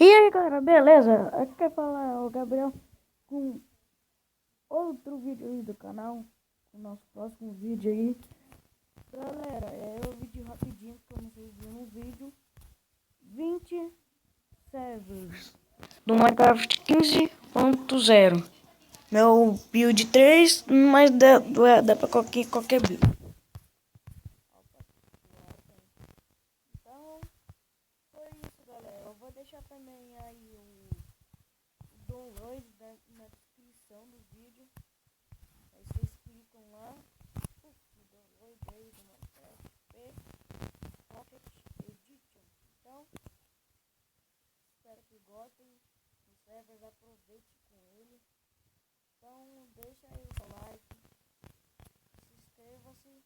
E aí galera, beleza? Aqui quer falar é o Gabriel com outro vídeo aí do canal, o nosso próximo vídeo aí. Galera, é o vídeo rapidinho, como vocês viram no vídeo, 20 servers do Minecraft 15.0. Meu build 3, mas dá pra qualquer build. Então, foi isso galera, eu vou deixar também aí o download na descrição do vídeo. Aí vocês clicam lá, o download aí do Minecraft Pocket Edition. Então, espero que gostem dos servers, aproveite com ele. Então, deixa aí o seu like, se inscreva-se